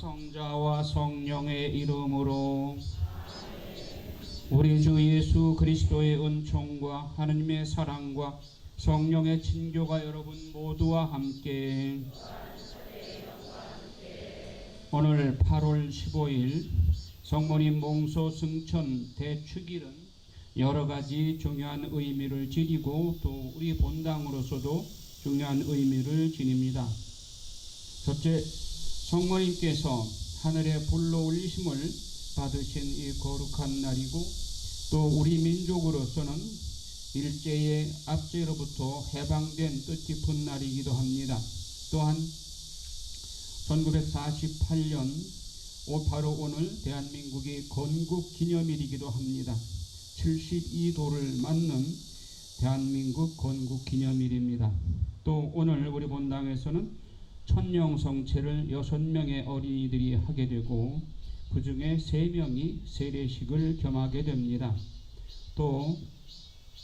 성자와 성령의 이름으로 우리 주 예수 그리스도의 은총과 하느님의 사랑과 성령의 친교가 여러분 모두와 함께 오늘 8월 15일 성모님 몽소 승천 대축일은 여러가지 중요한 의미를 지니고 또 우리 본당으로서도 중요한 의미를 지닙니다. 첫째, 성모님께서 하늘의 불로 울리심을 받으신 이 거룩한 날이고 또 우리 민족으로서는 일제의 압제로부터 해방된 뜻깊은 날이기도 합니다. 또한 1948년 바로 오늘 대한민국이 건국 기념일이기도 합니다. 72도를 맞는 대한민국 건국 기념일입니다. 또 오늘 우리 본당에서는 천령성체를 6명의 어린이들이 하게 되고 그 중에 3명이 세례식을 겸하게 됩니다. 또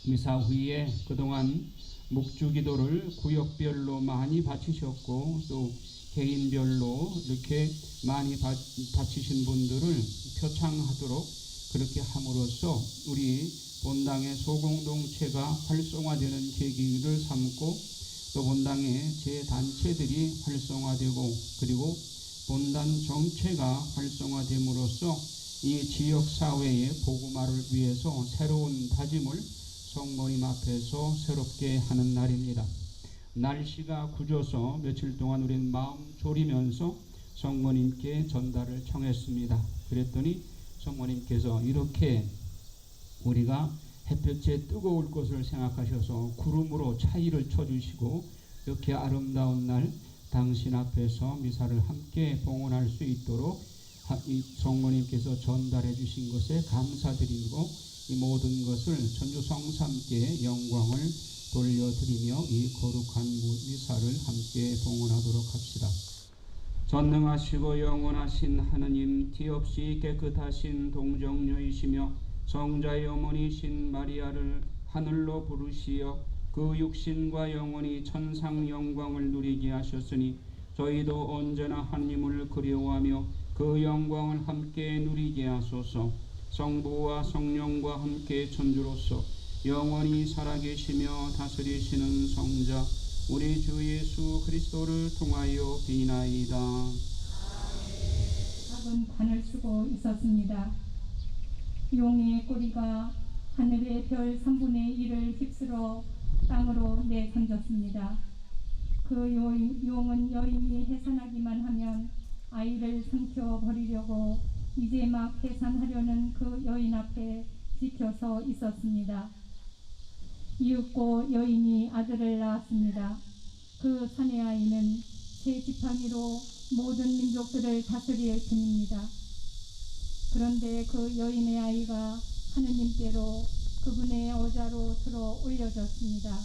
미사 후에 그동안 묵주기도를 구역별로 많이 바치셨고 또 개인별로 이렇게 많이 바치신 분들을 표창하도록 그렇게 함으로써 우리 본당의 소공동체가 활성화되는 계기를 삼고 또 본당의 제단체들이 활성화되고 그리고 본당 정체가 활성화됨으로써 이 지역사회의 복음화를 위해서 새로운 다짐을 성모님 앞에서 새롭게 하는 날입니다. 날씨가 굳어서 며칠 동안 우리는 마음 졸이면서 성모님께 전달을 청했습니다. 그랬더니 성모님께서 이렇게 우리가 햇볕에 뜨거울 것을 생각하셔서 구름으로 차이를 쳐주시고 이렇게 아름다운 날 당신 앞에서 미사를 함께 봉헌할 수 있도록 이 성모님께서 전달해 주신 것에 감사드리고 이 모든 것을 천주 성삼께 영광을 돌려드리며 이 거룩한 미사를 함께 봉헌하도록 합시다. 전능하시고 영원하신 하느님, 뒤없이 깨끗하신 동정녀이시며 성자의 어머니신 마리아를 하늘로 부르시어 그 육신과 영혼이 천상 영광을 누리게 하셨으니 저희도 언제나 하느님을 그리워하며 그 영광을 함께 누리게 하소서. 성부와 성령과 함께 천주로서 영원히 살아계시며 다스리시는 성자 우리 주 예수 그리스도를 통하여 비나이다. 작은 관을 쓰고 있었습니다. 용의 꼬리가 하늘의 별 3분의 1을 휩쓸어 땅으로 내던졌습니다. 그 용은 여인이 해산하기만 하면 아이를 삼켜버리려고 이제 막 해산하려는 그 여인 앞에 지켜서 있었습니다. 이윽고 여인이 아들을 낳았습니다. 그 사내 아이는 새 지팡이로 모든 민족들을 다스릴 뿐입니다. 그런데 그 여인의 아이가 하느님께로 그분의 어자로 들어 올려졌습니다.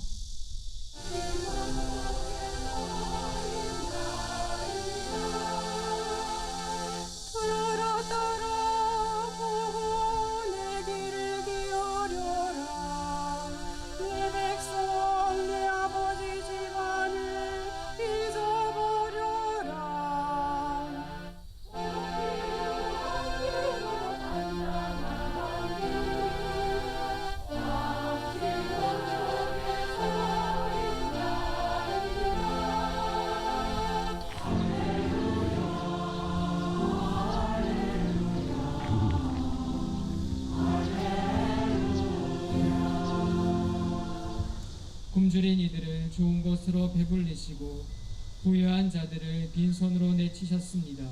굶주린 이들을 좋은 것으로 배불리시고 부유한 자들을 빈손으로 내치셨습니다.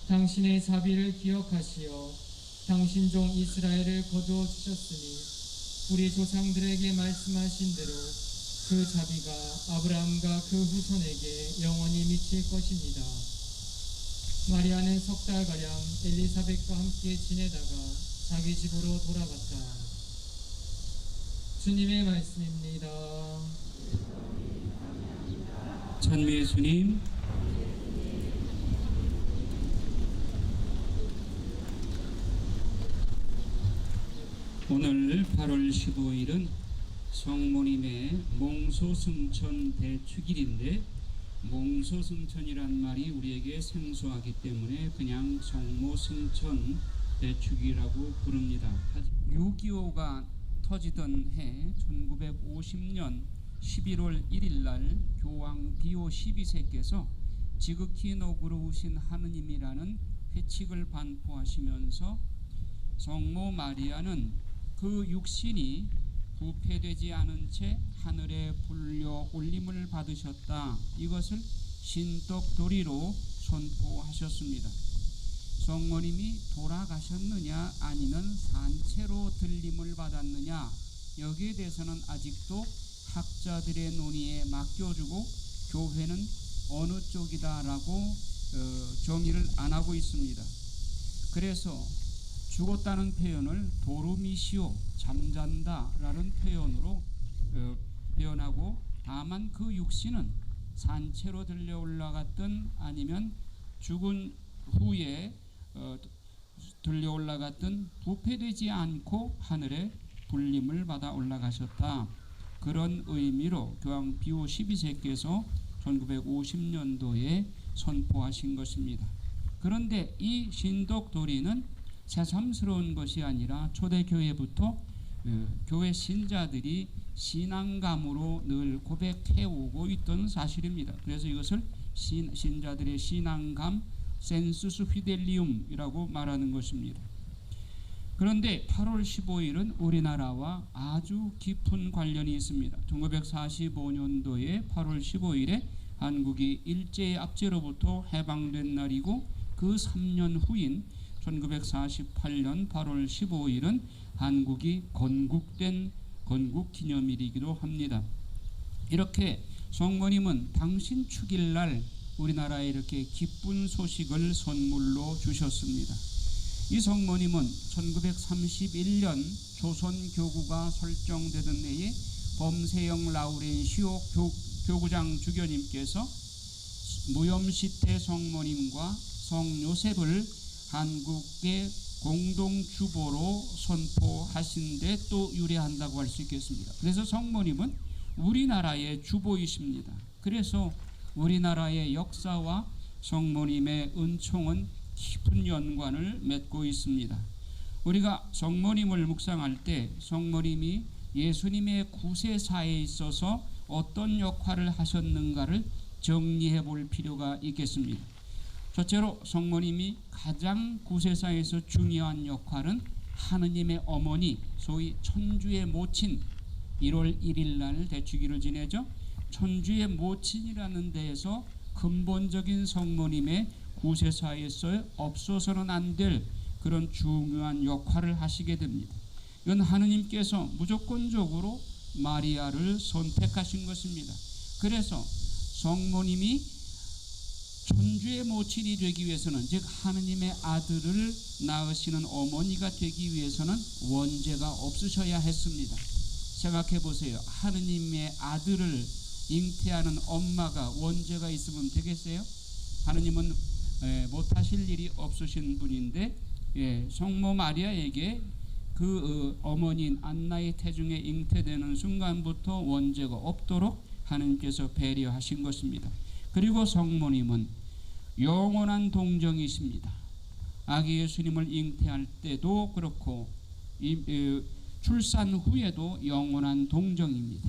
당신의 자비를 기억하시어 당신 종 이스라엘을 거두어 주셨으니 우리 조상들에게 말씀하신 대로 그 자비가 아브라함과 그 후손에게 영원히 미칠 것입니다. 마리아는 석 달가량 엘리사벳과 함께 지내다가 자기 집으로 돌아갔다. 주님의 말씀입니다. 찬미 예수님. 오늘 8월 15일은 성모님의 몽소승천 대축일인데 몽소승천이란 말이 우리에게 생소하기 때문에 그냥 성모승천 대축이라고 부릅니다. 6.25가 터지던 해 1950년 11월 1일 날 교황 비오 12세께서 지극히 너그러우신 하느님이라는 회칙을 반포하시면서 성모 마리아는 그 육신이 부패되지 않은 채 하늘에 불려 올림을 받으셨다. 이것을 신덕도리로 선포하셨습니다. 성모님이 돌아가셨느냐 아니면 산채로 들림을 받았느냐, 여기에 대해서는 아직도 학자들의 논의에 맡겨주고 교회는 어느 쪽이다라고 정의를 안 하고 있습니다. 그래서 죽었다는 표현을 도르미시오, 잠잔다라는 표현으로 표현하고, 다만 그 육신은 산채로 들려 올라갔든 아니면 죽은 후에 들려 올라갔든 부패되지 않고 하늘에 불림을 받아 올라가셨다. 그런 의미로 교황 비오 12세께서 1950년도에 선포하신 것입니다. 그런데 이 신덕도리는 새삼스러운 것이 아니라 초대교회부터 교회 신자들이 신앙감으로 늘 고백해오고 있던 사실입니다. 그래서 이것을 신자들의 신앙감 센수스 휘델리움이라고 말하는 것입니다. 그런데 8월 15일은 우리나라와 아주 깊은 관련이 있습니다. 1945년도에 8월 15일에 한국이 일제의 압제로부터 해방된 날이고, 그 3년 후인 1948년 8월 15일은 한국이 건국된 건국기념일이기도 합니다. 이렇게 성모님은 당신 축일날 우리나라에 이렇게 기쁜 소식을 선물로 주셨습니다. 이 성모님은 1931년 조선교구가 설정되던 해에 범세영 라우렌시오 교구장 주교님께서 무염시태 성모님과 성요셉을 한국의 공동주보로 선포하신 데 또 유래한다고 할 수 있겠습니다. 그래서 성모님은 우리나라의 주보이십니다. 그래서 우리나라의 역사와 성모님의 은총은 깊은 연관을 맺고 있습니다. 우리가 성모님을 묵상할 때 성모님이 예수님의 구세사에 있어서 어떤 역할을 하셨는가를 정리해 볼 필요가 있겠습니다. 첫째로 성모님이 가장 구세사에서 중요한 역할은 하느님의 어머니, 소위 천주의 모친, 1월 1일 날 대축일을 지내죠. 천주의 모친이라는 데에서 근본적인 성모님의 구세사에서 없어서는 안 될 그런 중요한 역할을 하시게 됩니다. 이건 하느님께서 무조건적으로 마리아를 선택하신 것입니다. 그래서 성모님이 천주의 모친이 되기 위해서는, 즉 하느님의 아들을 낳으시는 어머니가 되기 위해서는 원죄가 없으셔야 했습니다. 생각해 보세요. 하느님의 아들을 잉태하는 엄마가 원죄가 있으면 되겠어요? 하느님은 못하실 일이 없으신 분인데, 성모 마리아에게 그 어머니인 안나의 태중에 잉태되는 순간부터 원죄가 없도록 하느님께서 배려하신 것입니다. 그리고 성모님은 영원한 동정이십니다. 아기 예수님을 잉태할 때도 그렇고 출산 후에도 영원한 동정입니다.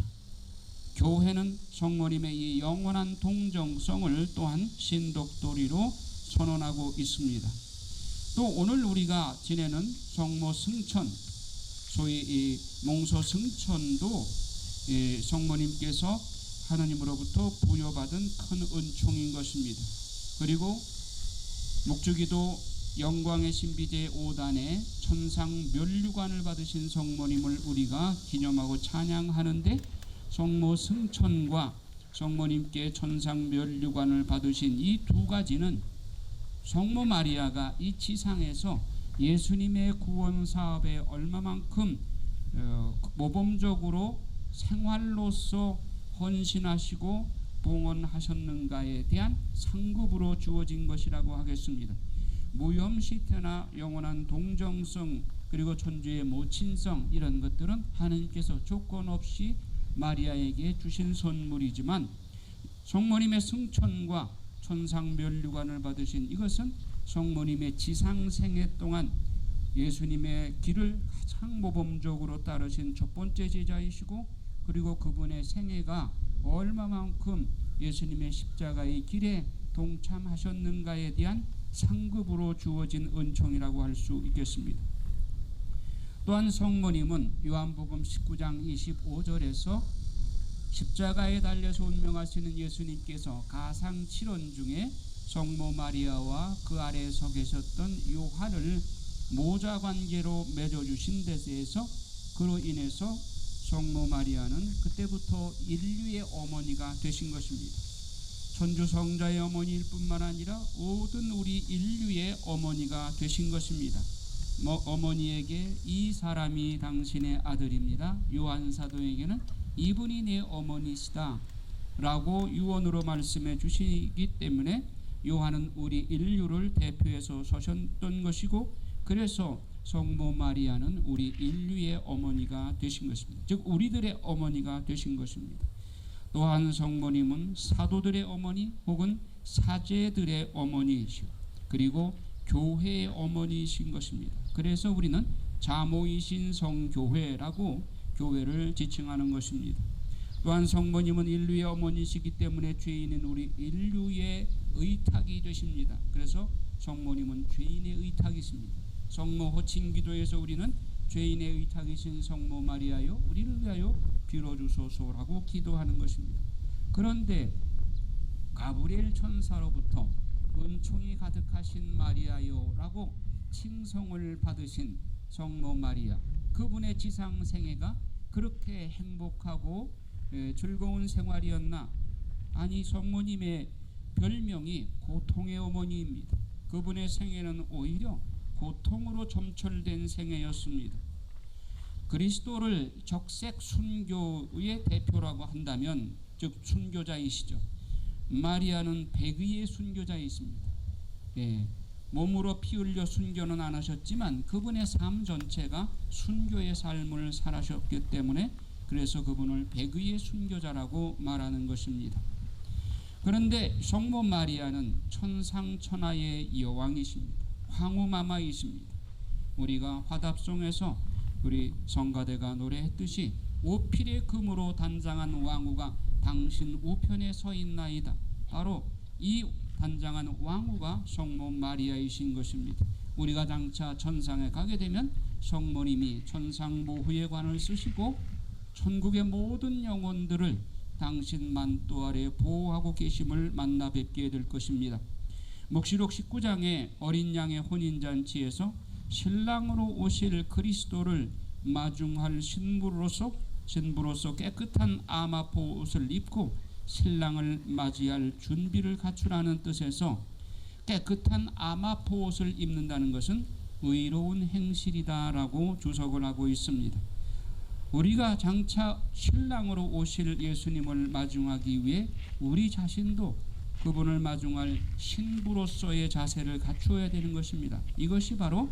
교회는 성모님의 이 영원한 동정성을 또한 신덕도리로 선언하고 있습니다. 또 오늘 우리가 지내는 성모 승천, 소위 이 몽소 승천도 성모님께서 하나님으로부터 부여받은 큰 은총인 것입니다. 그리고 목주기도 영광의 신비제 5단에 천상 면류관을 받으신 성모님을 우리가 기념하고 찬양하는데, 성모 승천과 성모님께 천상 면류관을 받으신 이 두 가지는 성모 마리아가 이 지상에서 예수님의 구원 사업에 얼마만큼 모범적으로 생활로서 헌신하시고 봉헌하셨는가에 대한 상급으로 주어진 것이라고 하겠습니다. 무염시태나 영원한 동정성, 그리고 천주의 모친성, 이런 것들은 하나님께서 조건 없이 마리아에게 주신 선물이지만 성모님의 승천과 천상 면류관을 받으신 이것은 성모님의 지상생애 동안 예수님의 길을 가장 모범적으로 따르신 첫 번째 제자이시고, 그리고 그분의 생애가 얼마만큼 예수님의 십자가의 길에 동참하셨는가에 대한 상급으로 주어진 은총이라고 할 수 있겠습니다. 또한 성모님은 요한복음 19장 25절에서 십자가에 달려서 운명하시는 예수님께서 가상 7원 중에 성모 마리아와 그 아래에 서 계셨던 요한을 모자 관계로 맺어주신 데서 그로 인해서 성모 마리아는 그때부터 인류의 어머니가 되신 것입니다. 천주성자의 어머니일 뿐만 아니라 모든 우리 인류의 어머니가 되신 것입니다. 어머니에게 이 사람이 당신의 아들입니다. 요한 사도에게는 이분이 내 어머니시다 라고 유언으로 말씀해 주시기 때문에 요한은 우리 인류를 대표해서 서셨던 것이고, 그래서 성모 마리아는 우리 인류의 어머니가 되신 것입니다. 즉 우리들의 어머니가 되신 것입니다. 또한 성모님은 사도들의 어머니 혹은 사제들의 어머니이시오, 그리고 교회의 어머니이신 것입니다. 그래서 우리는 자모이신 성교회라고 교회를 지칭하는 것입니다. 또한 성모님은 인류의 어머니시기 때문에 죄인인 우리 인류의 의탁이 되십니다. 그래서 성모님은 죄인의 의탁이십니다. 성모 호칭 기도에서 우리는 죄인의 의탁이신 성모 마리아여 우리를 위하여 빌어주소서라고 기도하는 것입니다. 그런데 가브리엘 천사로부터 은총이 가득하신 마리아여라고 칭송을 받으신 성모 마리아, 그분의 지상 생애가 그렇게 행복하고 즐거운 생활이었나? 아니, 성모님의 별명이 고통의 어머니입니다. 그분의 생애는 오히려 고통으로 점철된 생애였습니다. 그리스도를 적색 순교의 대표라고 한다면, 즉 순교자이시죠. 마리아는 백의의 순교자이십니다. 몸으로 피 흘려 순교는 안 하셨지만 그분의 삶 전체가 순교의 삶을 살아셨기 때문에 그래서 그분을 백의의 순교자라고 말하는 것입니다. 그런데 성모 마리아는 천상천하의 여왕이십니다. 황후마마이십니다. 우리가 화답송에서 우리 성가대가 노래했듯이 오필의 금으로 단장한 왕후가 당신 우편에 서 있나이다. 바로 이 단장한 왕후가 성모 마리아이신 것입니다. 우리가 장차 천상에 가게 되면 성모님이 천상 모후의 관을 쓰시고 천국의 모든 영혼들을 당신 만도 아래 보호하고 계심을 만나 뵙게 될 것입니다.黙示錄 19장의 어린 양의 혼인잔치에서 신랑으로 오실 그리스도를 마중할 신부로서 깨끗한 아마포 옷을 입고 신랑을 맞이할 준비를 갖추라는 뜻에서 깨끗한 아마포 옷을 입는다는 것은 의로운 행실이다라고 주석을 하고 있습니다. 우리가 장차 신랑으로 오실 예수님을 마중하기 위해 우리 자신도 그분을 마중할 신부로서의 자세를 갖추어야 되는 것입니다. 이것이 바로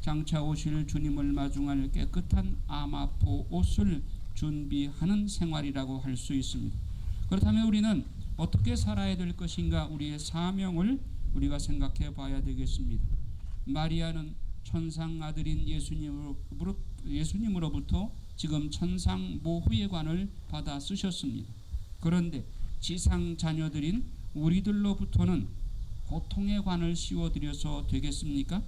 장차 오실 주님을 마중할 깨끗한 아마포 옷을 준비하는 생활이라고 할 수 있습니다. 그렇다면 우리는 어떻게 살아야 될 것인가? 우리의 사명을 우리가 생각해 봐야 되겠습니다. 마리아는 천상 아들인 예수님으로부터 지금 천상 모후의 관을 받아 쓰셨습니다. 그런데 지상 자녀들인 우리들로부터는 고통의 관을 씌워드려서 되겠습니까?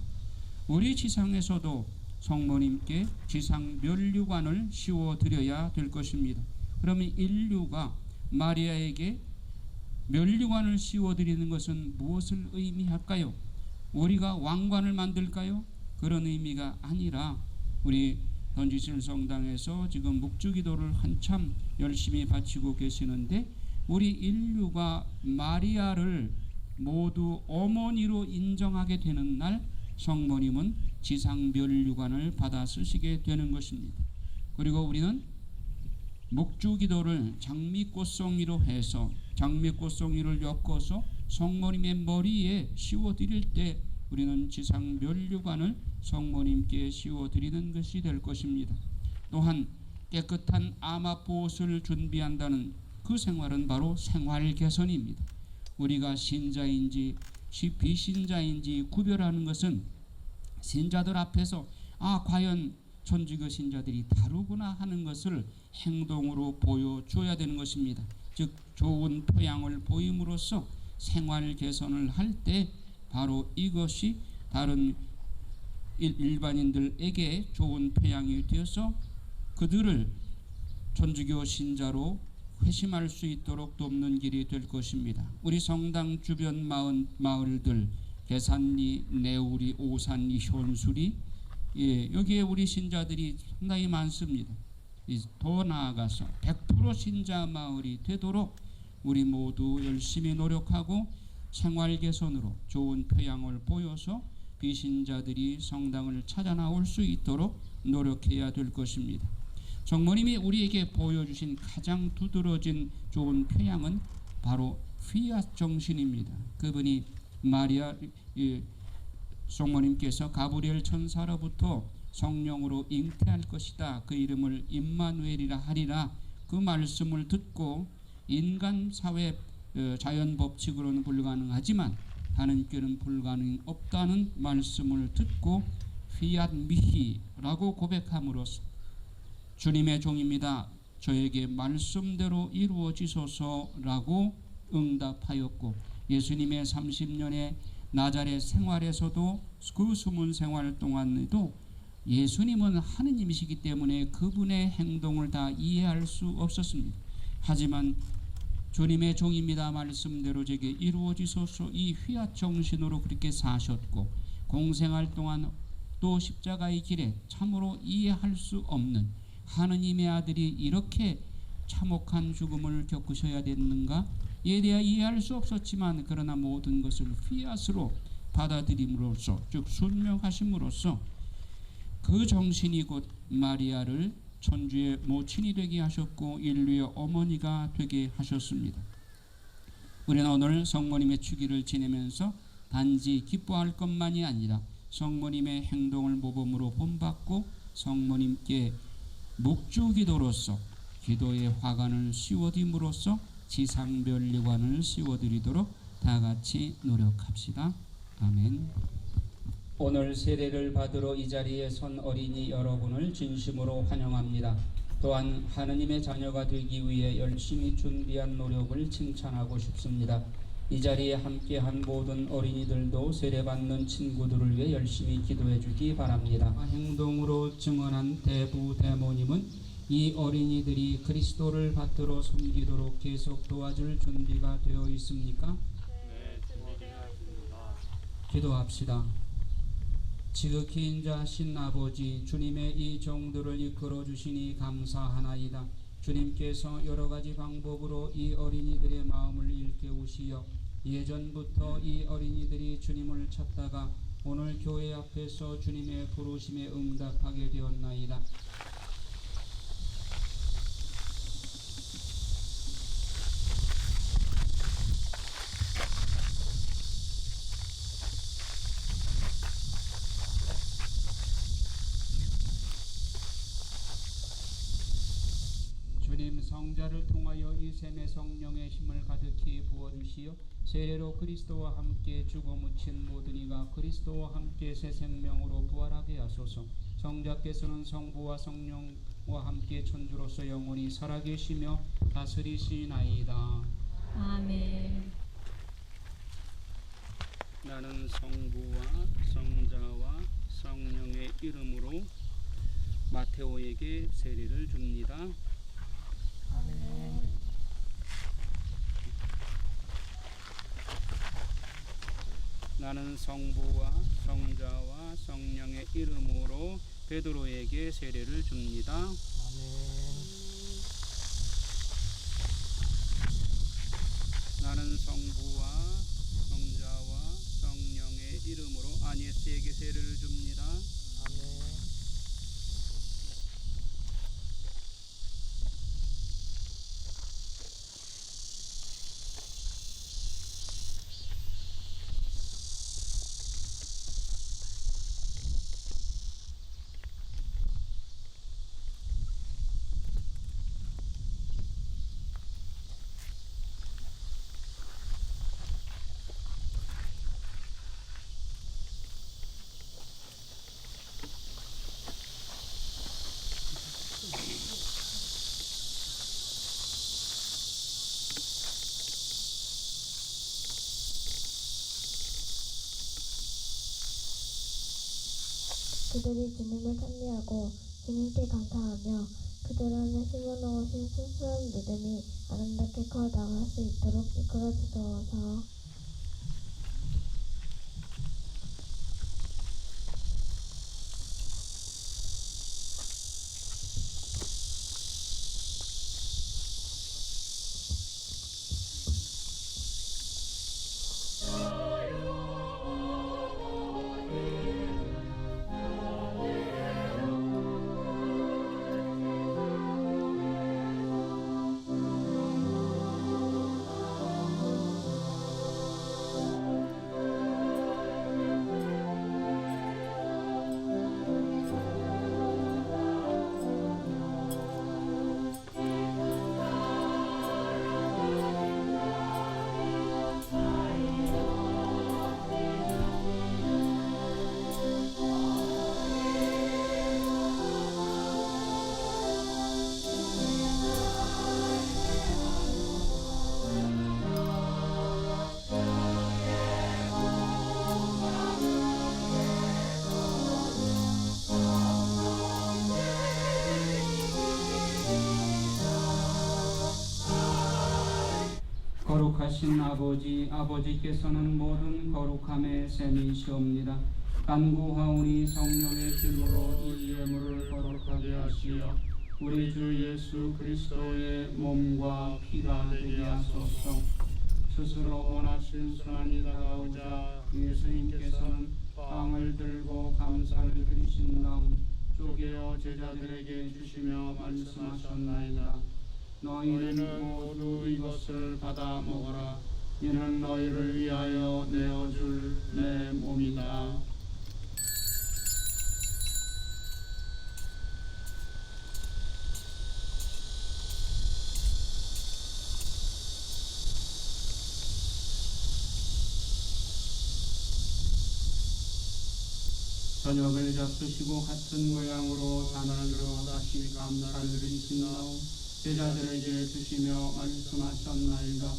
우리 지상에서도 성모님께 지상 면류관을 씌워드려야 될 것입니다. 그러면 인류가 마리아에게 면류관을 씌워드리는 것은 무엇을 의미할까요? 우리가 왕관을 만들까요? 그런 의미가 아니라 우리 던지실 성당에서 지금 묵주기도를 한참 열심히 바치고 계시는데, 우리 인류가 마리아를 모두 어머니로 인정하게 되는 날 성모님은 지상 면류관을 받아 쓰시게 되는 것입니다. 그리고 우리는 묵주기도를 장미꽃송이로 해서 장미꽃송이를 엮어서 성모님의 머리에 씌워드릴 때 우리는 지상 면류관을 성모님께 씌워드리는 것이 될 것입니다. 또한 깨끗한 아마포 옷을 준비한다는 그 생활은 바로 생활 개선입니다. 우리가 신자인지 비신자인지 구별하는 것은 신자들 앞에서 과연 천주교 신자들이 다르구나 하는 것을 행동으로 보여줘야 되는 것입니다. 즉 좋은 토양을 보임으로써 생활 개선을 할 때 바로 이것이 다른 일반인들에게 좋은 표양이 되어서 그들을 천주교 신자로 회심할 수 있도록 돕는 길이 될 것입니다. 우리 성당 주변 마을들 계산리, 내우리, 오산리, 현수리 여기에 우리 신자들이 상당히 많습니다. 더 나아가서 100% 신자 마을이 되도록 우리 모두 열심히 노력하고 생활 개선으로 좋은 표양을 보여서 비신자들이 성당을 찾아 나올 수 있도록 노력해야 될 것입니다. 성모님이 우리에게 보여주신 가장 두드러진 좋은 표양은 바로 피앗 정신입니다. 그분이 마리아 성모님께서 가브리엘 천사로부터 성령으로 잉태할 것이다. 그 이름을 임마누엘이라 하리라. 그 말씀을 듣고 인간 사회 자연 법칙으로는 불가능하지만 하나님께는 불가능 없다는 말씀을 듣고 피앗 미히라고 고백함으로써 주님의 종입니다. 저에게 말씀대로 이루어지소서라고 응답하였고 예수님의 30년의 나자렛 생활에서도 그 숨은 생활 동안에도 예수님은 하느님이시기 때문에 그분의 행동을 다 이해할 수 없었습니다. 하지만 주님의 종입니다. 말씀대로 제게 이루어지소서 이 휘앗 정신으로 그렇게 사셨고 공생활 동안 또 십자가의 길에 참으로 이해할 수 없는 하느님의 아들이 이렇게 참혹한 죽음을 겪으셔야 됐는가? 이에 대해 이해할 수 없었지만 그러나 모든 것을 휘앗으로 받아들임으로써 즉 순명하심으로써 그 정신이 곧 마리아를 천주의 모친이 되게 하셨고 인류의 어머니가 되게 하셨습니다. 우리는 오늘 성모님의 축일을 지내면서 단지 기뻐할 것만이 아니라 성모님의 행동을 모범으로 본받고 성모님께 묵주기도로서 기도의 화관을 씌워드림으로써 지상변리관을 씌워드리도록 다 같이 노력합시다. 아멘. 오늘 세례를 받으러 이 자리에 선 어린이 여러분을 진심으로 환영합니다. 또한 하느님의 자녀가 되기 위해 열심히 준비한 노력을 칭찬하고 싶습니다. 이 자리에 함께한 모든 어린이들도 세례받는 친구들을 위해 열심히 기도해 주기 바랍니다. 행동으로 증언한 대부대모님은 이 어린이들이 그리스도를 받들어 섬기도록 계속 도와줄 준비가 되어 있습니까? 네, 준비되어 있습니다. 기도합시다. 지극히 인자하신 아버지, 주님의 이 종들을 이끌어 주시니 감사하나이다. 주님께서 여러 가지 방법으로 이 어린이들의 마음을 일깨우시어 예전부터 이 어린이들이 주님을 찾다가 오늘 교회 앞에서 주님의 부르심에 응답하게 되었나이다. 주님 성자를 통하여 이 셈의 성령의 힘을 가득히 부어주시어 세례로 그리스도와 함께 죽어 묻힌 모든 이가 그리스도와 함께 새 생명으로 부활하게 하소서. 성자께서는 성부와 성령과 함께 천주로서 영원히 살아계시며 다스리시나이다. 아멘. 나는 성부와 성자와 성령의 이름으로 마테오에게 세례를 줍니다. 나는 성부와 성자와 성령의 이름으로 베드로에게 세례를 줍니다. 나는 성부와 성자와 성령의 이름으로 아니에스에게 세례를 줍니다. 그들이 주님을 찬미하고 주님께 감사하며 그들 안에 심어놓으신 순수한 믿음이 아름답게 커 나갈 수 있도록 이끌어 주소서. 거룩하신 아버지, 아버지께서는 모든 거룩함의 셈이시옵니다. 간구하오니 성령의 힘으로 이 예물을 거룩하게 하시어 우리 주 예수 그리스도의 몸과 피가 되게 하소서. 스스로 원하신 순환이 다가오자 예수님께서는 빵을 들고 감사를 드리신 다음 쪼개어 제자들에게 주시며 말씀하셨나이다. 너희는 모두 이것을 받아 먹어라. 이는 너희를 위하여 내어줄 내 몸이다. 저녁을 잡수시고 같은 모양으로 잔을 들어 다시 감사를 드리신 다음 제자들에게 주시며 말씀하셨나이다.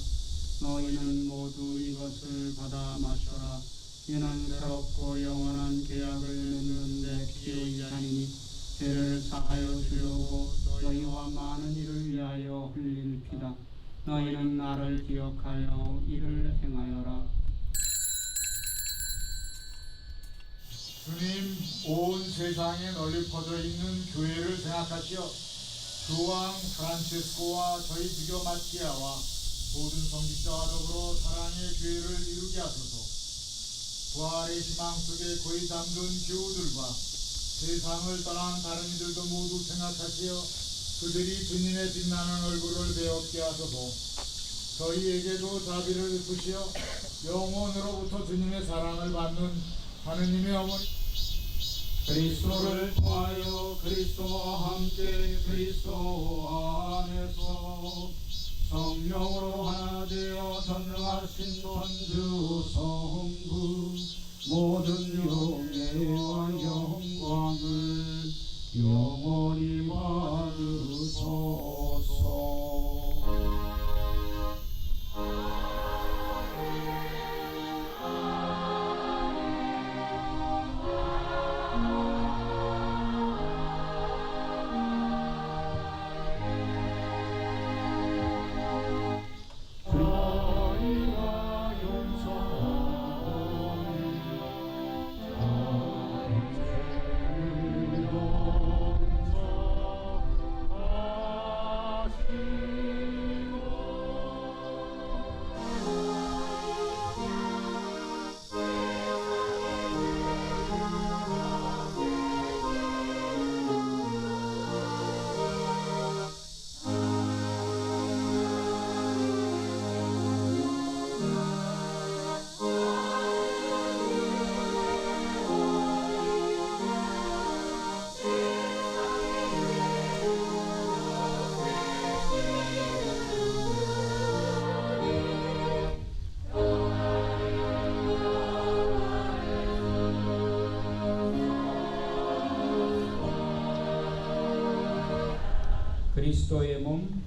너희는 모두 이것을 받아 마셔라. 이는 새롭고 영원한 계약을 맺는 내 피의 잔이니 죄를 사하여 주려고 너희와 많은 이를 위하여 흘릴 피다. 너희는 나를 기억하여 이를 행하여라. 주님, 온 세상에 널리 퍼져 있는 교회를 생각하시어 교황 프란체스코와 저희 비교 마티아와 모든 성직자와 더불어 사랑의 교회를 이루게 하소서. 부활의 희망 속에 거의 잠든 교우들과 세상을 떠난 다른 이들도 모두 생각하시어 그들이 주님의 빛나는 얼굴을 배웠게 하소서. 저희에게도 자비를 베푸시어 영원으로부터 주님의 사랑을 받는 하느님의 어머니 그리스도를 통하여 그리스도와 함께 그리스도 안에서 성령으로 하나 되어 전능하신 천주 성부 모든 영예와 영광을 영원히 받으소서. 그리스도의 몸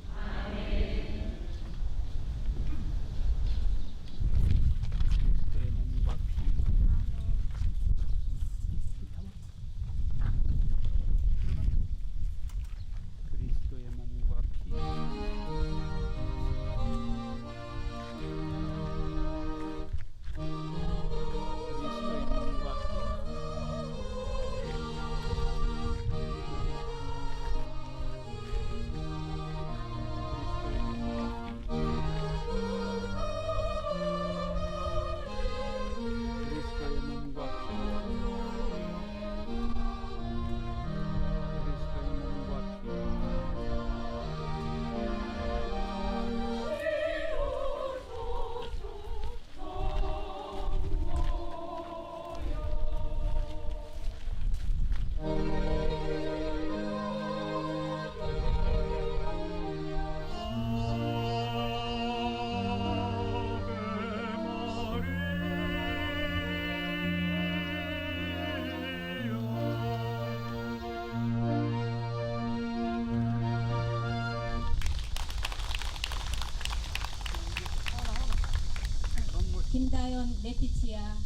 사촌 레티치아.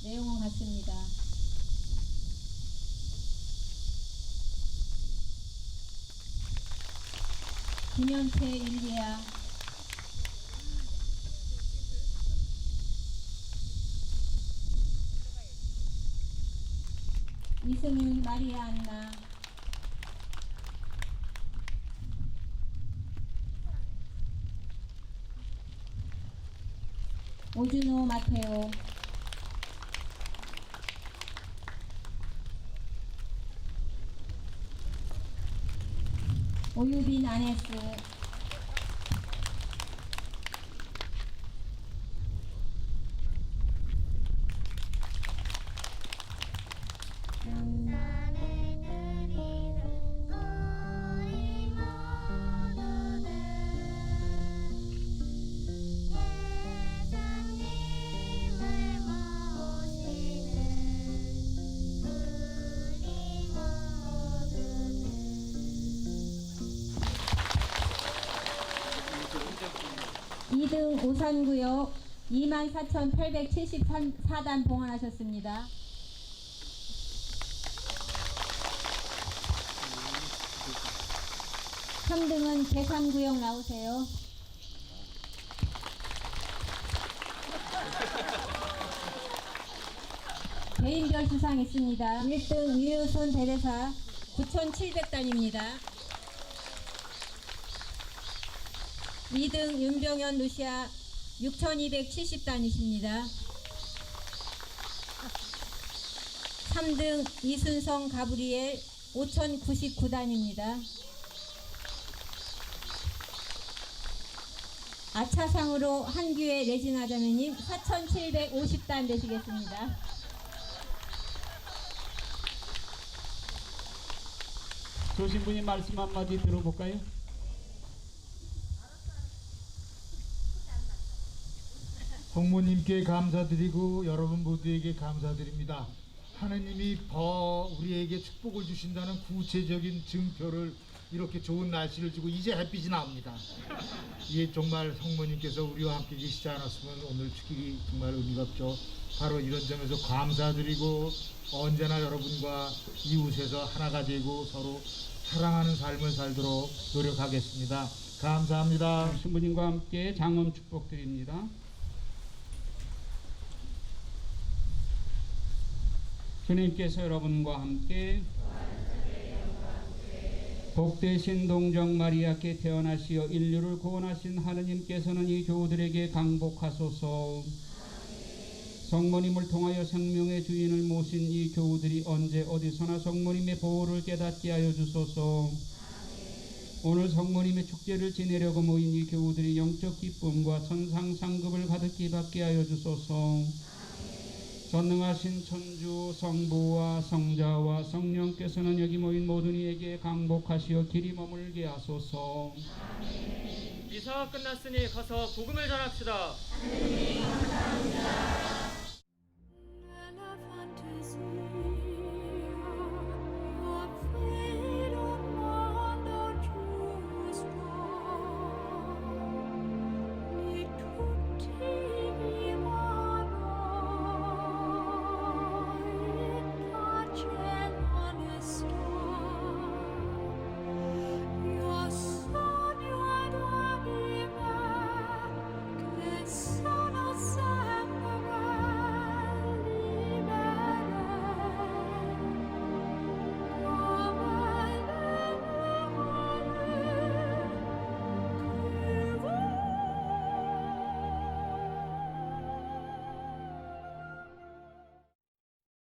내용은 같습니다. 김현채 율리아. 이승윤 마리아 안나. 오준호 마테오. 오유빈 아네스. 이등 오산구역 24,874단 봉헌하셨습니다. 3등은 계산구역 나오세요. 개인별 수상 있습니다. 1등 유효순 대대사 9,700단입니다. 2등 윤병현 루시아 6,270단이십니다. 3등 이순성 가브리엘 5,099단입니다. 아차상으로 한규의 레지나 자매님 4,750단 되시겠습니다. 조신 분이 말씀 한마디 들어볼까요? 성모님께 감사드리고 여러분 모두에게 감사드립니다. 하느님이 더 우리에게 축복을 주신다는 구체적인 증표를 이렇게 좋은 날씨를 주고 이제 햇빛이 나옵니다. 이게 정말 성모님께서 우리와 함께 계시지 않았으면 오늘 축일이 정말 의미가 없죠. 바로 이런 점에서 감사드리고 언제나 여러분과 이웃에서 하나가 되고 서로 사랑하는 삶을 살도록 노력하겠습니다. 감사합니다. 신부님과 함께 장엄 축복드립니다. 주님께서 여러분과 함께 복되신 동정 마리아께 태어나시어 인류를 구원하신 하느님께서는 이 교우들에게 강복하소서. 성모님을 통하여 생명의 주인을 모신 이 교우들이 언제 어디서나 성모님의 보호를 깨닫게 하여 주소서. 오늘 성모님의 축제를 지내려고 모인 이 교우들이 영적 기쁨과 선상상급을 가득히 받게 하여 주소서. 전능하신 천주 성부와 성자와 성령께서는 여기 모인 모든 이에게 강복하시어 길이 머물게 하소서. 미사가 끝났으니 가서 복음을 전합시다. 하느님 감사합니다.